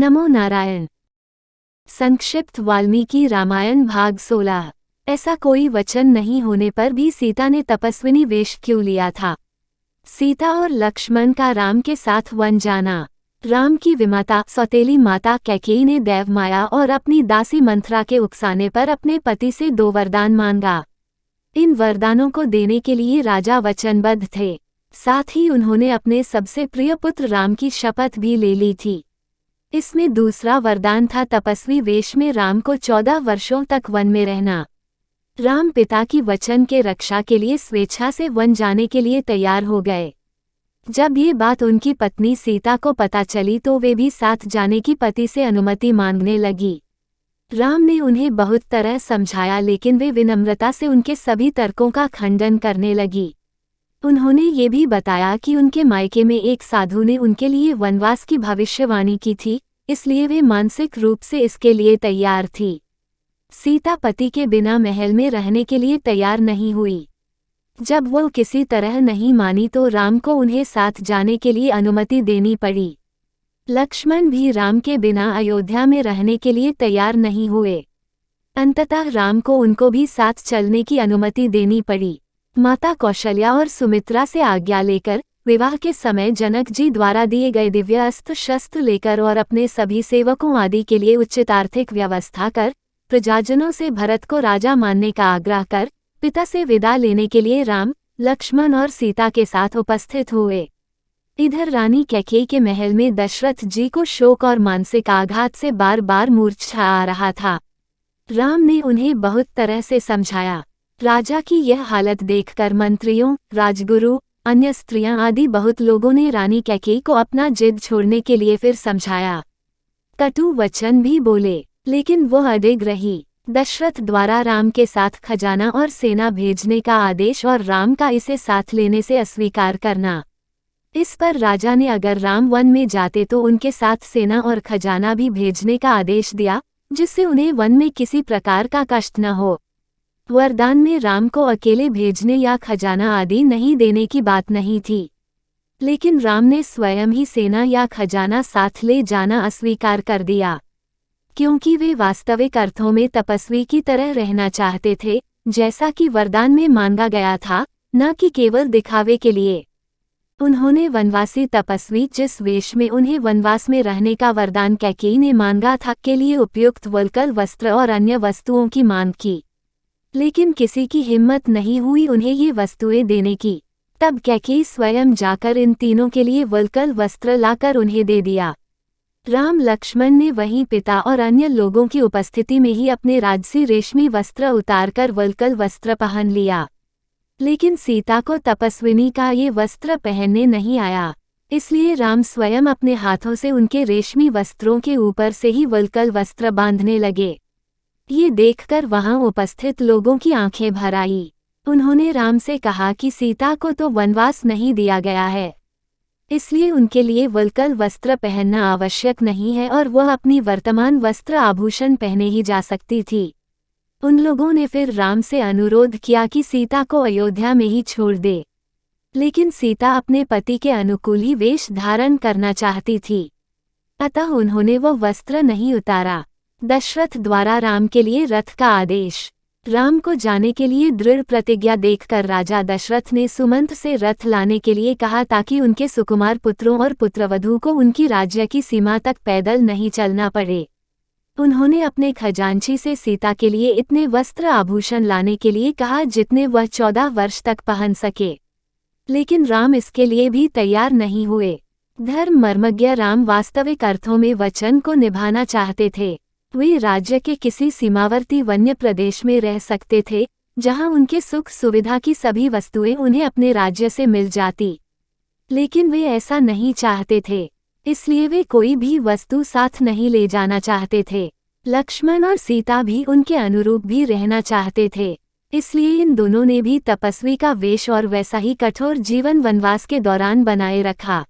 नमो नारायण। संक्षिप्त वाल्मीकि रामायण भाग 16। ऐसा कोई वचन नहीं होने पर भी सीता ने तपस्विनी वेश क्यों लिया था? सीता और लक्ष्मण का राम के साथ वन जाना। राम की विमाता सौतेली माता कैकेयी ने देवमाया और अपनी दासी मंथरा के उकसाने पर अपने पति से 2 वरदान मांगा। इन वरदानों को देने के लिए राजा वचनबद्ध थे। साथ ही उन्होंने अपने सबसे प्रिय पुत्र राम की शपथ भी ले ली थी। इसमें दूसरा वरदान था तपस्वी वेश में राम को 14 वर्षों तक वन में रहना। राम पिता की वचन के रक्षा के लिए स्वेच्छा से वन जाने के लिए तैयार हो गए। जब ये बात उनकी पत्नी सीता को पता चली तो वे भी साथ जाने की पति से अनुमति मांगने लगी। राम ने उन्हें बहुत तरह समझाया लेकिन वे विनम्रता से उनके सभी तर्कों का खंडन करने लगी। उन्होंने ये भी बताया कि उनके मायके में एक साधु ने उनके लिए वनवास की भविष्यवाणी की थी, इसलिए वे मानसिक रूप से इसके लिए तैयार थी। सीता पति के बिना महल में रहने के लिए तैयार नहीं हुई। जब वो किसी तरह नहीं मानी तो राम को उन्हें साथ जाने के लिए अनुमति देनी पड़ी। लक्ष्मण भी राम के बिना अयोध्या में रहने के लिए तैयार नहीं हुए। अंततः राम को उनको भी साथ चलने की अनुमति देनी पड़ी। माता कौशल्या और सुमित्रा से आज्ञा लेकर विवाह के समय जनक जी द्वारा दिए गए दिव्य अस्त्र शस्त्र लेकर और अपने सभी सेवकों आदि के लिए उचित आर्थिक व्यवस्था कर प्रजाजनों से भरत को राजा मानने का आग्रह कर पिता से विदा लेने के लिए राम, लक्ष्मण और सीता के साथ उपस्थित हुए। इधर रानी कैकेयी के महल में दशरथ जी को शोक और मानसिक आघात से बार बार मूर्छा आ रहा था। राम ने उन्हें बहुत तरह से समझाया। राजा की यह हालत देखकर मंत्रियों, राजगुरु, अन्य स्त्रियां आदि बहुत लोगों ने रानी कैकेयी को अपना जिद छोड़ने के लिए फिर समझाया। कटु वचन भी बोले, लेकिन वह अडिग रही। दशरथ द्वारा राम के साथ खजाना और सेना भेजने का आदेश और राम का इसे साथ लेने से अस्वीकार करना। इस पर राजा ने अगर राम वन में जाते तो उनके साथ सेना और खजाना भी भेजने का आदेश दिया, जिससे उन्हें वन में किसी प्रकार का कष्ट न हो। वरदान में राम को अकेले भेजने या खजाना आदि नहीं देने की बात नहीं थी, लेकिन राम ने स्वयं ही सेना या खजाना साथ ले जाना अस्वीकार कर दिया, क्योंकि वे वास्तविक अर्थों में तपस्वी की तरह रहना चाहते थे, जैसा कि वरदान में मांगा गया था, न कि केवल दिखावे के लिए। उन्होंने वनवासी तपस्वी जिस वेश में उन्हें वनवास में रहने का वरदान कैकेयी ने मांगा था के लिए उपयुक्त वल्कल वस्त्र और अन्य वस्तुओं की मांग की, लेकिन किसी की हिम्मत नहीं हुई उन्हें ये वस्तुएं देने की। तब कैकेयी स्वयं जाकर इन तीनों के लिए वल्कल वस्त्र लाकर उन्हें दे दिया। राम लक्ष्मण ने वहीं पिता और अन्य लोगों की उपस्थिति में ही अपने राजसी रेशमी वस्त्र उतारकर वल्कल वस्त्र पहन लिया, लेकिन सीता को तपस्विनी का ये वस्त्र पहनने नहीं आया, इसलिए राम स्वयं अपने हाथों से उनके रेशमी वस्त्रों के ऊपर से ही वल्कल वस्त्र बांधने लगे। ये देखकर वहां उपस्थित लोगों की आंखें भर आई। उन्होंने राम से कहा कि सीता को तो वनवास नहीं दिया गया है, इसलिए उनके लिए वल्कल वस्त्र पहनना आवश्यक नहीं है और वह अपनी वर्तमान वस्त्र आभूषण पहने ही जा सकती थी। उन लोगों ने फिर राम से अनुरोध किया कि सीता को अयोध्या में ही छोड़ दे, लेकिन सीता अपने पति के अनुकूल ही वेश धारण करना चाहती थी, अतः उन्होंने वह वस्त्र नहीं उतारा। दशरथ द्वारा राम के लिए रथ का आदेश। राम को जाने के लिए दृढ़ प्रतिज्ञा देखकर राजा दशरथ ने सुमंत से रथ लाने के लिए कहा ताकि उनके सुकुमार पुत्रों और पुत्रवधू को उनकी राज्य की सीमा तक पैदल नहीं चलना पड़े। उन्होंने अपने खजांची से सीता के लिए इतने वस्त्र आभूषण लाने के लिए कहा जितने वह 14 वर्ष तक पहन सके, लेकिन राम इसके लिए भी तैयार नहीं हुए। धर्म मर्मज्ञ राम वास्तविक अर्थों में वचन को निभाना चाहते थे। वे राज्य के किसी सीमावर्ती वन्य प्रदेश में रह सकते थे, जहां उनके सुख सुविधा की सभी वस्तुएं उन्हें अपने राज्य से मिल जाती, लेकिन वे ऐसा नहीं चाहते थे, इसलिए वे कोई भी वस्तु साथ नहीं ले जाना चाहते थे। लक्ष्मण और सीता भी उनके अनुरूप भी रहना चाहते थे, इसलिए इन दोनों ने भी तपस्वी का वेश और वैसा ही कठोर जीवन वनवास के दौरान बनाए रखा।